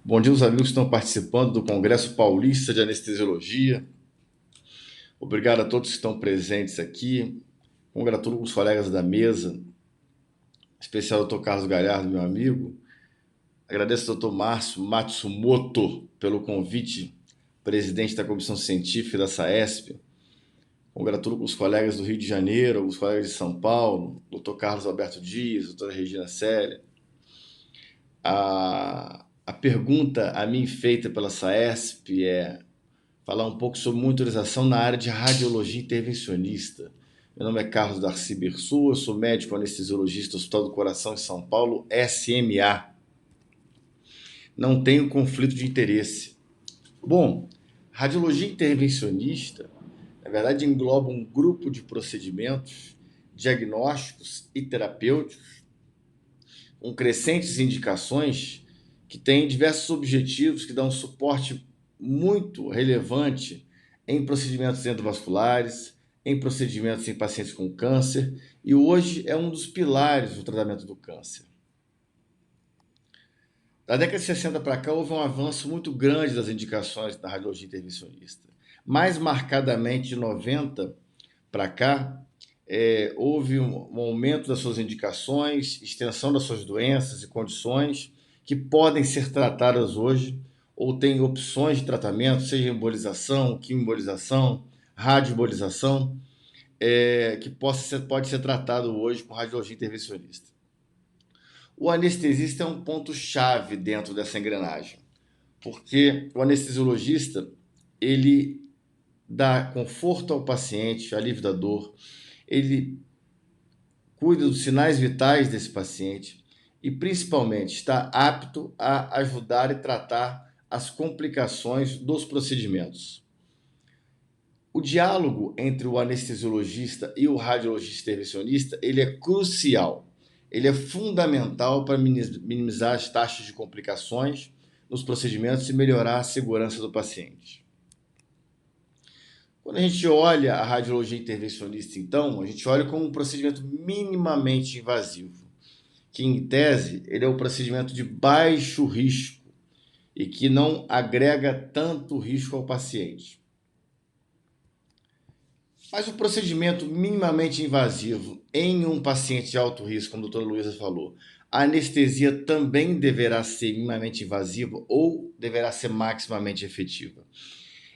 Bom dia aos amigos que estão participando do Congresso Paulista de Anestesiologia. Obrigado a todos que estão presentes aqui. Congratulo os colegas da mesa, em especial ao Dr. Carlos Galhardo, meu amigo. Agradeço ao Dr. Márcio Matsumoto pelo convite, presidente da Comissão Científica da SAESP. Congratulo os colegas do Rio de Janeiro, os colegas de São Paulo, Dr. Carlos Alberto Dias, doutora Regina Célia. A pergunta a mim feita pela SAESP é falar um pouco sobre monitorização na área de radiologia intervencionista. Meu nome é Carlos Darcy Bersua, sou médico anestesiologista do Hospital do Coração em São Paulo, SMA. Não tenho conflito de interesse. Bom, radiologia intervencionista, na verdade, engloba um grupo de procedimentos diagnósticos e terapêuticos com crescentes indicações que têm diversos objetivos que dão suporte muito relevante em procedimentos endovasculares, em procedimentos em pacientes com câncer, e hoje é um dos pilares do tratamento do câncer. Da década de 60 para cá, houve um avanço muito grande das indicações da radiologia intervencionista. Mais marcadamente, de 90 para cá, houve um aumento das suas indicações, extensão das suas doenças e condições que podem ser tratadas hoje ou têm opções de tratamento, seja embolização, quimioembolização, radioembolização, que pode ser tratado hoje com radiologia intervencionista. O anestesista é um ponto-chave dentro dessa engrenagem, porque o anestesiologista, ele dá conforto ao paciente, alívio da dor, ele cuida dos sinais vitais desse paciente e, principalmente, está apto a ajudar e tratar as complicações dos procedimentos. O diálogo entre o anestesiologista e o radiologista intervencionista, ele é crucial. Ele é fundamental para minimizar as taxas de complicações nos procedimentos e melhorar a segurança do paciente. Quando a gente olha a radiologia intervencionista, então, a gente olha como um procedimento minimamente invasivo, que, em tese, ele é um procedimento de baixo risco e que não agrega tanto risco ao paciente. Mas o procedimento minimamente invasivo em um paciente de alto risco, como a doutora Luísa falou, a anestesia também deverá ser minimamente invasiva ou deverá ser maximamente efetiva?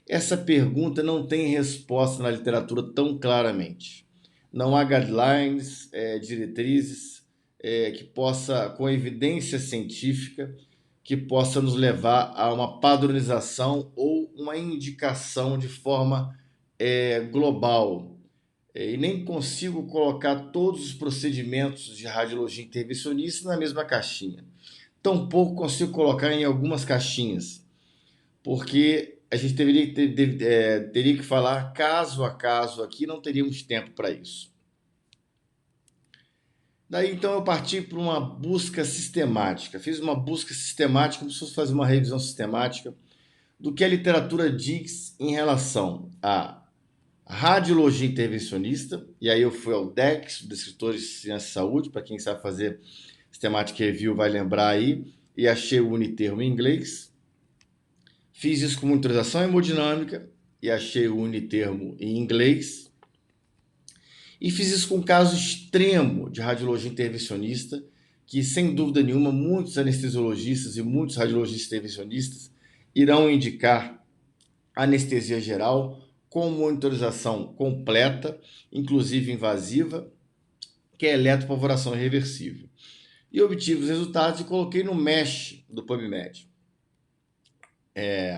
Essa pergunta não tem resposta na literatura tão claramente. Não há guidelines, diretrizes, que possa, com evidência científica, que possa nos levar a uma padronização ou uma indicação de forma global. E nem consigo colocar todos os procedimentos de radiologia intervencionista na mesma caixinha. Tampouco consigo colocar em algumas caixinhas, porque a gente teria que falar caso a caso aqui, não teríamos tempo para isso. Daí, então, eu parti para uma busca sistemática. Fiz uma busca sistemática, como se fosse fazer uma revisão sistemática do que a literatura diz em relação a radiologia intervencionista, e aí eu fui ao DEX, dos Escritores de Ciência e Saúde, para quem sabe fazer Systematic Review vai lembrar aí, e achei o unitermo em inglês. Fiz isso com monitorização hemodinâmica, e achei o unitermo em inglês. E fiz isso com um caso extremo de radiologia intervencionista, que sem dúvida nenhuma muitos anestesiologistas e muitos radiologistas intervencionistas irão indicar anestesia geral com monitorização completa, inclusive invasiva, que é eletropavораção irreversível. E obtive os resultados e coloquei no MESH do PubMed.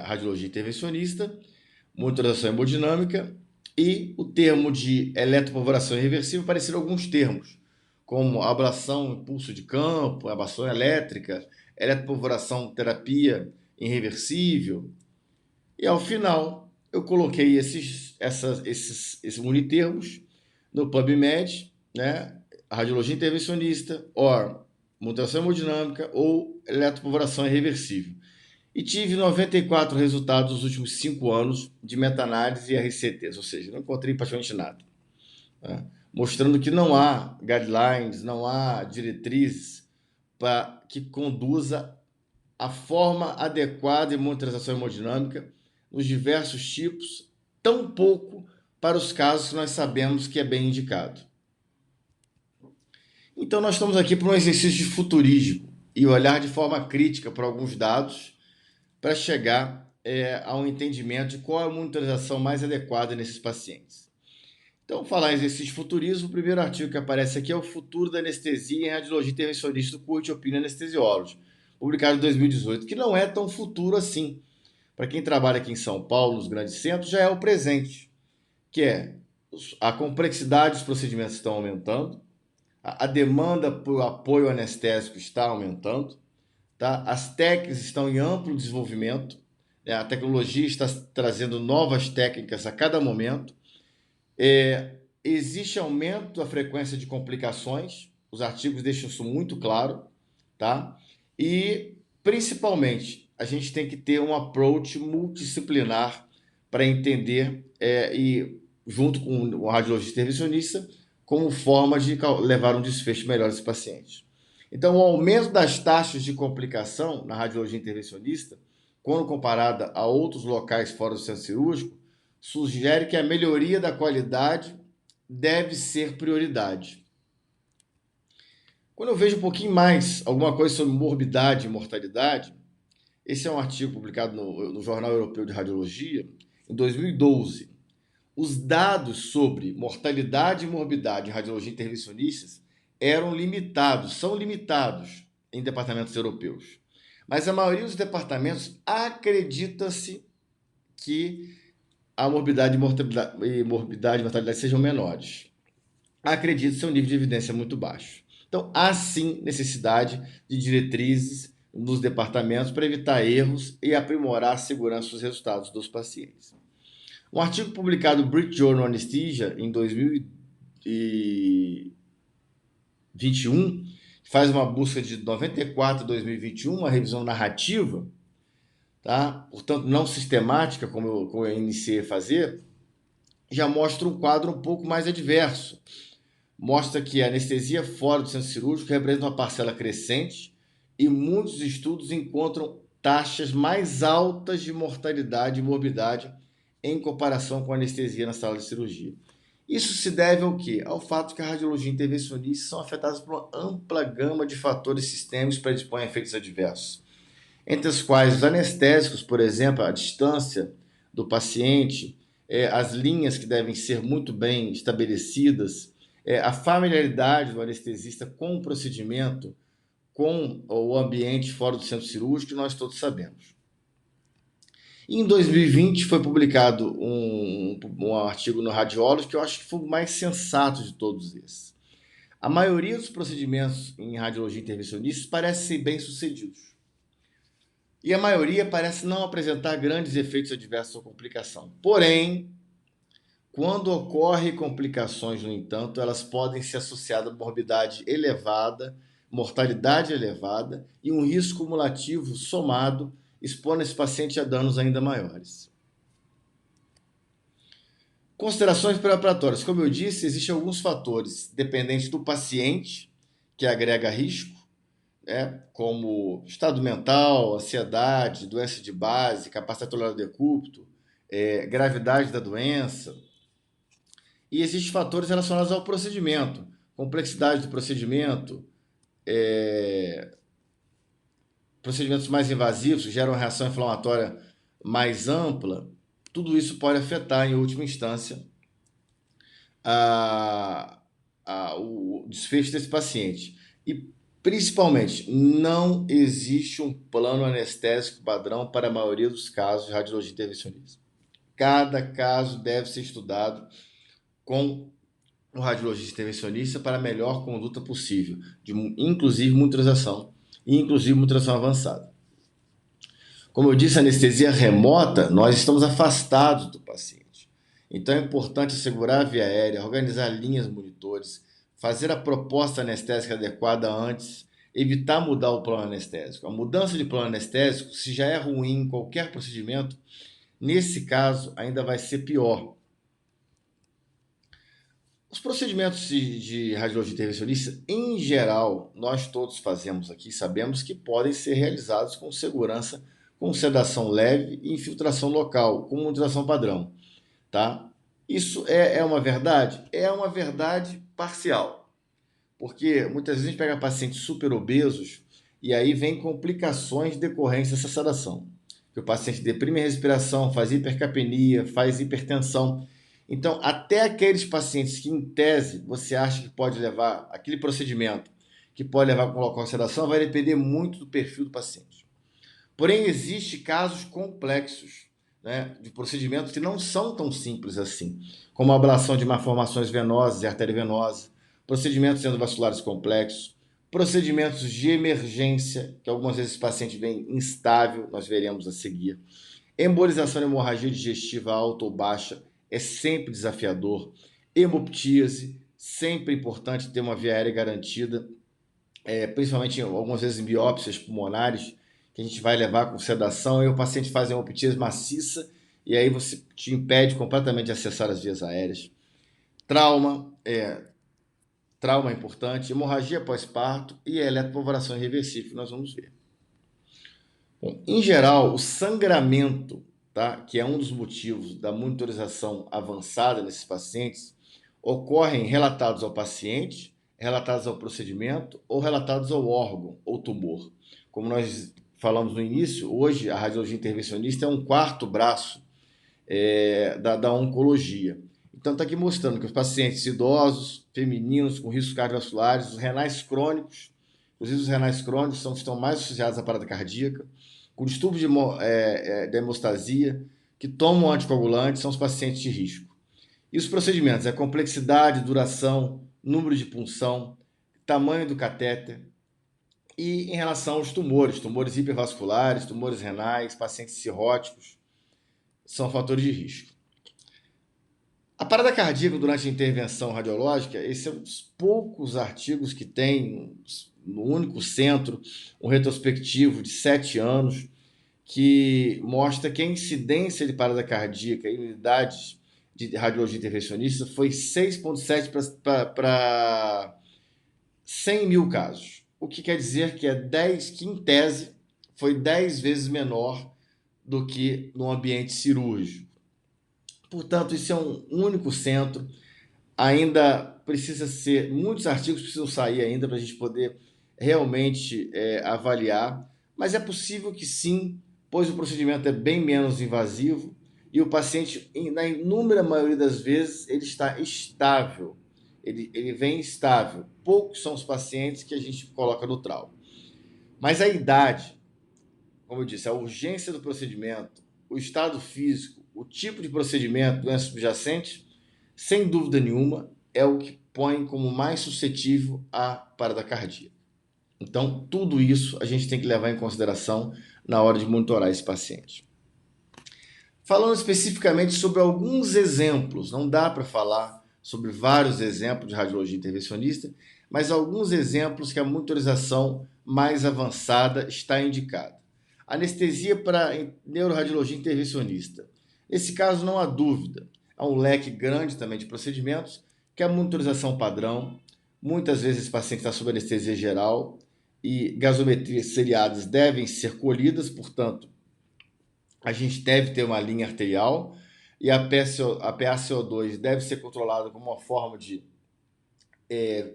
Radiologia intervencionista, monitorização hemodinâmica e o termo de eletropavораção irreversível apareceram alguns termos, como ablação, impulso de campo, ablação elétrica, eletropavораção terapia irreversível. E ao final, eu coloquei esses unitermos no PubMed, né? Radiologia intervencionista, ou monitorização hemodinâmica, ou eletropavораção irreversível. E tive 94 resultados nos últimos 5 anos de meta-análise e RCTs, ou seja, não encontrei praticamente nada, né? Mostrando que não há guidelines, não há diretrizes que conduza a forma adequada de monitorização hemodinâmica nos diversos tipos, tão pouco para os casos que nós sabemos que é bem indicado. Então, nós estamos aqui para um exercício de futurismo e olhar de forma crítica para alguns dados para chegar a um entendimento de qual é a monitorização mais adequada nesses pacientes. Então, falar em exercício de futurismo, o primeiro artigo que aparece aqui é o Futuro da Anestesia em Radiologia Intervencionista do Curte Opinion Anesthesiology, publicado em 2018, que não é tão futuro assim. Para quem trabalha aqui em São Paulo, nos grandes centros, já é o presente, que é a complexidade dos procedimentos estão aumentando, a demanda por apoio anestésico está aumentando, tá? As técnicas estão em amplo desenvolvimento, né? A tecnologia está trazendo novas técnicas a cada momento, existe aumento da frequência de complicações, os artigos deixam isso muito claro, tá? E, principalmente, a gente tem que ter um approach multidisciplinar para entender, e junto com o radiologista intervencionista, como forma de levar um desfecho melhor desse paciente. Então, o aumento das taxas de complicação na radiologia intervencionista, quando comparada a outros locais fora do centro cirúrgico, sugere que a melhoria da qualidade deve ser prioridade. Quando eu vejo um pouquinho mais alguma coisa sobre morbidade e mortalidade, esse é um artigo publicado no Jornal Europeu de Radiologia, em 2012. Os dados sobre mortalidade e morbidade em radiologia intervencionistas são limitados em departamentos europeus. Mas a maioria dos departamentos acredita-se que a morbidade e mortalidade sejam menores. Acredita-se um nível de evidência muito baixo. Então, há sim necessidade de diretrizes nos departamentos para evitar erros e aprimorar a segurança dos resultados dos pacientes. Um artigo publicado no British Journal Anesthesia em 2021 faz uma busca de 94 a 2021, uma revisão narrativa, tá? Portanto, não sistemática, como eu iniciei a fazer, já mostra um quadro um pouco mais adverso. Mostra que a anestesia fora do centro cirúrgico representa uma parcela crescente e muitos estudos encontram taxas mais altas de mortalidade e morbidade em comparação com a anestesia na sala de cirurgia. Isso se deve ao quê? Ao fato que a radiologia intervencionista são afetadas por uma ampla gama de fatores sistêmicos que predispõem a efeitos adversos, entre os quais os anestésicos, por exemplo, a distância do paciente, as linhas que devem ser muito bem estabelecidas, a familiaridade do anestesista com o procedimento, com o ambiente fora do centro cirúrgico, que nós todos sabemos. Em 2020 foi publicado um artigo no Radiology que eu acho que foi o mais sensato de todos esses. A maioria dos procedimentos em radiologia intervencionista parece ser bem sucedidos. E a maioria parece não apresentar grandes efeitos adversos ou complicação. Porém, quando ocorrem complicações, no entanto, elas podem ser associadas a morbidade elevada, mortalidade elevada e um risco cumulativo somado, expondo esse paciente a danos ainda maiores. Considerações pré-operatórias. Como eu disse, existem alguns fatores dependentes do paciente que agrega risco, como estado mental, ansiedade, doença de base, capacidade de tolerar o decúbito, gravidade da doença. E existem fatores relacionados ao procedimento, complexidade do procedimento, procedimentos mais invasivos que geram reação inflamatória mais ampla. Tudo isso pode afetar, em última instância, o desfecho desse paciente. E, principalmente, não existe um plano anestésico padrão para a maioria dos casos de radiologia intervencionista. Cada caso deve ser estudado com o radiologista intervencionista para a melhor conduta possível, inclusive monitorização, e inclusive monitorização avançada. Como eu disse, a anestesia remota, nós estamos afastados do paciente. Então é importante assegurar a via aérea, organizar linhas monitores, fazer a proposta anestésica adequada antes, evitar mudar o plano anestésico. A mudança de plano anestésico, se já é ruim em qualquer procedimento, nesse caso ainda vai ser pior. Os procedimentos de radiologia intervencionista, em geral, nós todos fazemos aqui, sabemos que podem ser realizados com segurança, com sedação leve e infiltração local, com monitorização padrão, tá? Isso é uma verdade? É uma verdade parcial, porque muitas vezes a gente pega pacientes super obesos e aí vem complicações decorrentes dessa sedação. Que o paciente deprime a respiração, faz hipercapnia, faz hipertensão. Então, até aqueles pacientes que, em tese, você acha que pode levar, aquele procedimento que pode levar com local de sedação, vai depender muito do perfil do paciente. Porém, existem casos complexos, né, de procedimentos que não são tão simples assim, como a ablação de malformações venosas e arteriovenosas, procedimentos endovasculares complexos, procedimentos de emergência, que algumas vezes o paciente vem instável, nós veremos a seguir. Embolização de hemorragia digestiva alta ou baixa é sempre desafiador. Hemoptíase, sempre importante ter uma via aérea garantida, principalmente algumas vezes em biópsias pulmonares, que a gente vai levar com sedação, e o paciente faz hemoptíase maciça, e aí você te impede completamente de acessar as vias aéreas. Trauma é importante, hemorragia pós-parto e eletropovoração irreversível, que nós vamos ver. Bom, em geral, o sangramento, tá, que é um dos motivos da monitorização avançada nesses pacientes, ocorrem relatados ao paciente, relatados ao procedimento ou relatados ao órgão ou tumor. Como nós falamos no início, hoje a radiologia intervencionista é um quarto braço da oncologia. Então está aqui mostrando que os pacientes idosos, femininos, com riscos cardiovasculares, os renais crônicos, inclusive os renais crônicos estão mais associados à parada cardíaca, com distúrbio de hemostasia, que tomam anticoagulantes, são os pacientes de risco. E os procedimentos, complexidade, duração, número de punção, tamanho do catéter, e em relação aos tumores hipervasculares, tumores renais, pacientes cirróticos, são fatores de risco. A parada cardíaca durante a intervenção radiológica, esse é um dos poucos artigos que tem no único centro, um retrospectivo de 7 anos, que mostra que a incidência de parada cardíaca em unidades de radiologia intervencionista foi 6,7 para 100 mil casos. O que quer dizer que que em tese foi 10 vezes menor do que no ambiente cirúrgico. Portanto, isso é um único centro. Ainda precisa ser, muitos artigos precisam sair ainda para a gente poder realmente avaliar, mas é possível que sim, pois o procedimento é bem menos invasivo e o paciente, na inúmera maioria das vezes, ele está estável, ele vem estável. Poucos são os pacientes que a gente coloca no trauma. Mas a idade, como eu disse, a urgência do procedimento, o estado físico, o tipo de procedimento, doença subjacente, sem dúvida nenhuma, é o que põe como mais suscetível à parada cardíaca. Então, tudo isso a gente tem que levar em consideração na hora de monitorar esse paciente. Falando especificamente sobre alguns exemplos, não dá para falar sobre vários exemplos de radiologia intervencionista, mas alguns exemplos que a monitorização mais avançada está indicada. Anestesia para neuroradiologia intervencionista. Nesse caso, não há dúvida, há um leque grande também de procedimentos, que é a monitorização padrão. Muitas vezes esse paciente está sob anestesia geral e gasometrias seriadas devem ser colhidas, portanto, a gente deve ter uma linha arterial e a PaCO2 deve ser controlada como uma forma de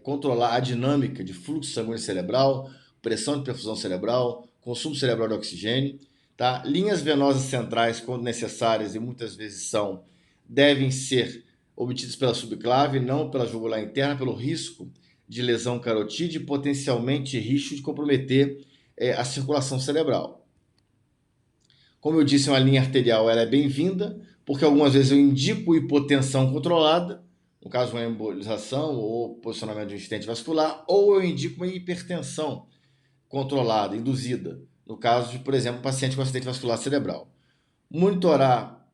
controlar a dinâmica de fluxo sanguíneo cerebral, pressão de perfusão cerebral, consumo cerebral de oxigênio. Tá? Linhas venosas centrais, quando necessárias, e muitas vezes são, devem ser obtidas pela subclave, não pela jugular interna, pelo risco de lesão carotídea e potencialmente risco de comprometer a circulação cerebral. Como eu disse, uma linha arterial ela é bem-vinda, porque algumas vezes eu indico hipotensão controlada, no caso uma embolização ou posicionamento de um stent vascular, ou eu indico uma hipertensão controlada, induzida, no caso de, por exemplo, um paciente com acidente vascular cerebral. Monitorar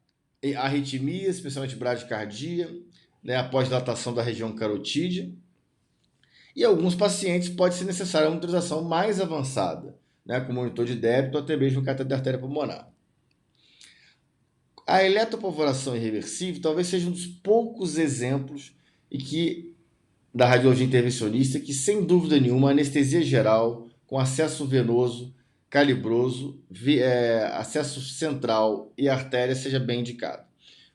arritmias, especialmente bradicardia, né, após dilatação da região carotídea. E alguns pacientes pode ser necessária uma monitorização mais avançada, né, com monitor de débito ou até mesmo cateter de artéria pulmonar. A eletropovoração irreversível talvez seja um dos poucos exemplos e que da radiologia intervencionista, que sem dúvida nenhuma, anestesia geral, com acesso venoso, calibroso, acesso central e artéria seja bem indicado.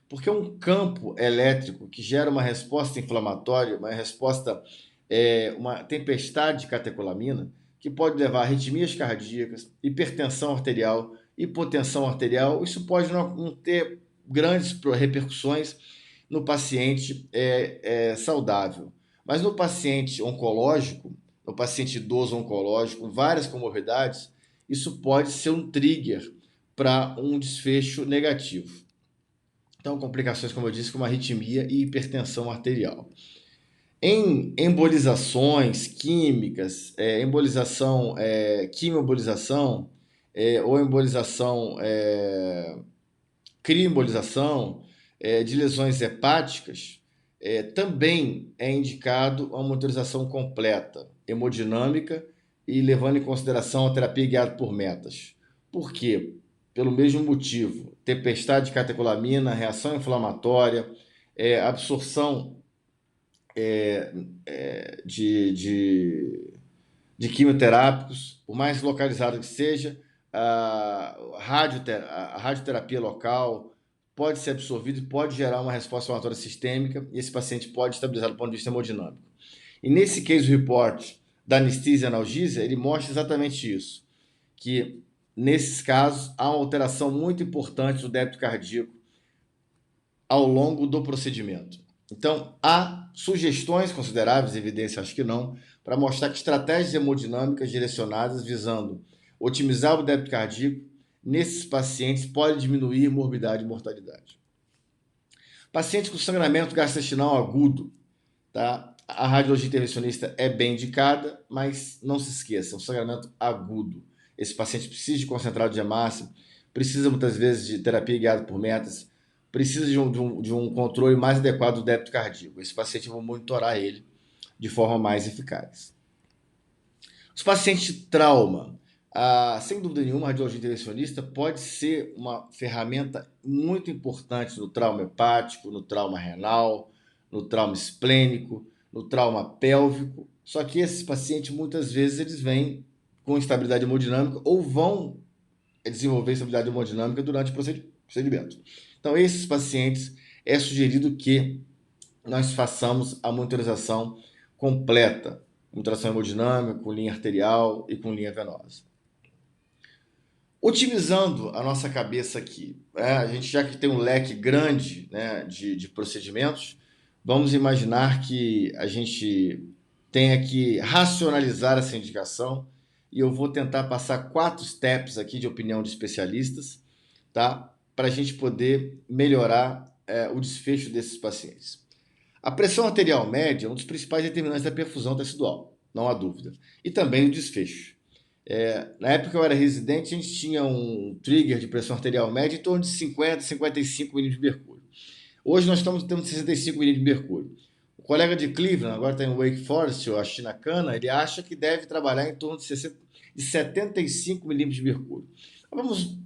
Porque um campo elétrico que gera uma resposta inflamatória, uma resposta, uma tempestade de catecolamina, que pode levar a arritmias cardíacas, hipertensão arterial, hipotensão arterial, isso pode não ter grandes repercussões no paciente saudável. Mas no paciente oncológico, no paciente idoso oncológico, com várias comorbidades, isso pode ser um trigger para um desfecho negativo. Então, complicações, como eu disse, como arritmia e hipertensão arterial. Em embolizações químicas, quimioembolização, ou embolização, crioembolização, de lesões hepáticas, também é indicado uma monitorização completa, hemodinâmica e levando em consideração a terapia guiada por metas. Por quê? Pelo mesmo motivo, tempestade de catecolamina, reação inflamatória, absorção de quimioterápicos, por mais localizado que seja, a radioterapia local pode ser absorvida e pode gerar uma resposta inflamatória sistêmica, e esse paciente pode estabilizar do ponto de vista hemodinâmico. E nesse case report da anestesia e analgesia, ele mostra exatamente isso, que nesses casos há uma alteração muito importante do débito cardíaco ao longo do procedimento. Então, há sugestões consideráveis, evidência acho que não, para mostrar que estratégias hemodinâmicas direcionadas visando otimizar o débito cardíaco nesses pacientes pode diminuir morbidade e mortalidade. Pacientes com sangramento gastrointestinal agudo, tá? A radiologia intervencionista é bem indicada, mas não se esqueça, é um sangramento agudo. Esse paciente precisa de concentrado de hemácia, precisa muitas vezes de terapia guiada por metas, precisa de um controle mais adequado do débito cardíaco. Esse paciente, eu vou monitorar ele de forma mais eficaz. Os pacientes de trauma, sem dúvida nenhuma, a radiologia intervencionista pode ser uma ferramenta muito importante no trauma hepático, no trauma renal, no trauma esplênico, no trauma pélvico. Só que esses pacientes, muitas vezes, eles vêm com instabilidade hemodinâmica ou vão desenvolver instabilidade hemodinâmica durante o procedimento. Então, esses pacientes, é sugerido que nós façamos a monitorização completa, monitorização hemodinâmica, com linha arterial e com linha venosa. Otimizando a nossa cabeça aqui, a gente já que tem um leque grande, né, de procedimentos, vamos imaginar que a gente tenha que racionalizar essa indicação e eu vou tentar passar 4 steps aqui de opinião de especialistas, tá? Para a gente poder melhorar o desfecho desses pacientes. A pressão arterial média é um dos principais determinantes da perfusão tecidual, não há dúvida, e também o desfecho. Na época que eu era residente, a gente tinha um trigger de pressão arterial média em torno de 50, 55 milímetros de mercúrio. Hoje nós estamos tendo 65 milímetros de mercúrio. O colega de Cleveland, agora está em Wake Forest, ou a China Cana, ele acha que deve trabalhar em torno de 75 milímetros de mercúrio. Vamos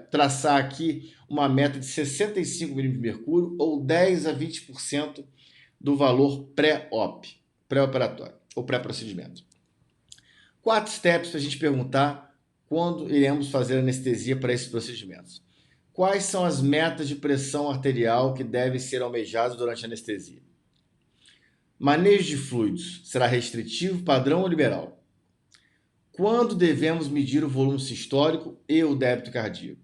traçar aqui uma meta de 65 milímetros de mercúrio ou 10 a 20% do valor pré-operatório ou pré-procedimento. 4 steps para a gente perguntar quando iremos fazer anestesia para esses procedimentos. Quais são as metas de pressão arterial que devem ser almejadas durante a anestesia? Manejo de fluidos será restritivo, padrão ou liberal? Quando devemos medir o volume sistólico e o débito cardíaco?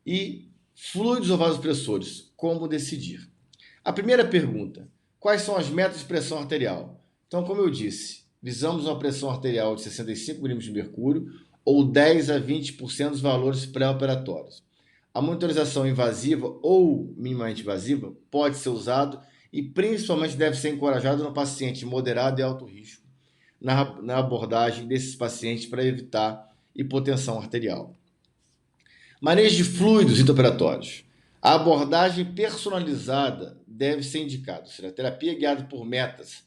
E fluidos ou vasopressores, como decidir? A primeira pergunta, quais são as metas de pressão arterial? Então, como eu disse, visamos uma pressão arterial de 65 milímetros de mercúrio ou 10 a 20% dos valores pré-operatórios. A monitorização invasiva ou minimamente invasiva pode ser usado e principalmente deve ser encorajado no paciente moderado e alto risco na abordagem desses pacientes para evitar hipotensão arterial. Manejo de fluidos intraoperatórios. A abordagem personalizada deve ser indicada, ou seja, a terapia guiada por metas,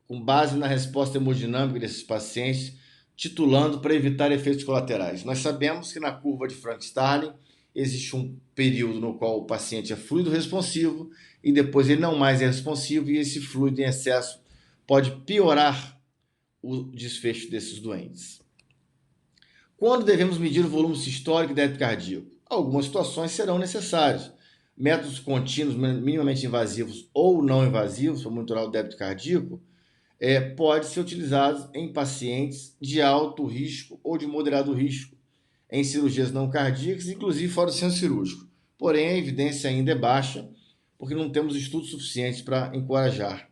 com base na resposta hemodinâmica desses pacientes, titulando para evitar efeitos colaterais. Nós sabemos que na curva de Frank-Starling existe um período no qual o paciente é fluido responsivo e depois ele não mais é responsivo e esse fluido em excesso pode piorar o desfecho desses doentes. Quando devemos medir o volume sistólico e débito cardíaco? Algumas situações serão necessárias. Métodos contínuos minimamente invasivos ou não invasivos para monitorar o débito cardíaco pode ser utilizados em pacientes de alto risco ou de moderado risco, em cirurgias não cardíacas, inclusive fora do centro cirúrgico. Porém, a evidência ainda é baixa, porque não temos estudos suficientes para encorajar.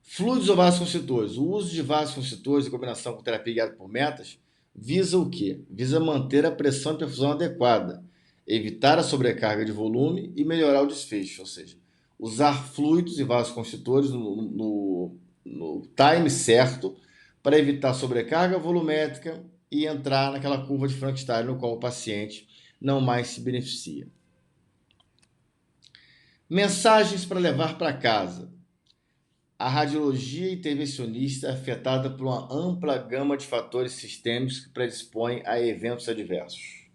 Fluidos ou vasoconstritores. O uso de vasoconstritores em combinação com terapia guiada por metas visa o quê? Visa manter a pressão de perfusão adequada, evitar a sobrecarga de volume e melhorar o desfecho, ou seja, usar fluidos e vasoconstritores no time certo para evitar sobrecarga volumétrica e entrar naquela curva de Frankenstein no qual o paciente não mais se beneficia. Mensagens para levar para casa. A radiologia intervencionista é afetada por uma ampla gama de fatores sistêmicos que predispõem a eventos adversos.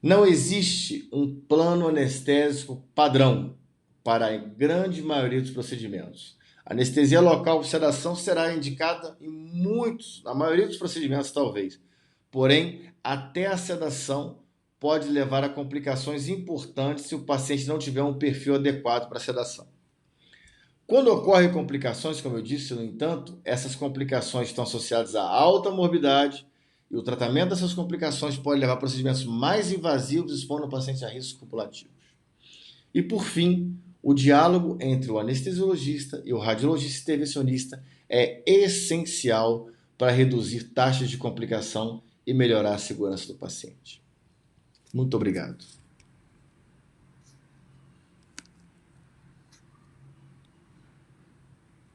Não existe um plano anestésico padrão para a grande maioria dos procedimentos. A anestesia local por sedação será indicada na maioria dos procedimentos talvez. Porém, até a sedação pode levar a complicações importantes se o paciente não tiver um perfil adequado para a sedação. Quando ocorrem complicações, como eu disse, no entanto, essas complicações estão associadas à alta morbidade e o tratamento dessas complicações pode levar a procedimentos mais invasivos, expondo o paciente a riscos cumulativos. E, por fim, o diálogo entre o anestesiologista e o radiologista intervencionista é essencial para reduzir taxas de complicação e melhorar a segurança do paciente. Muito obrigado.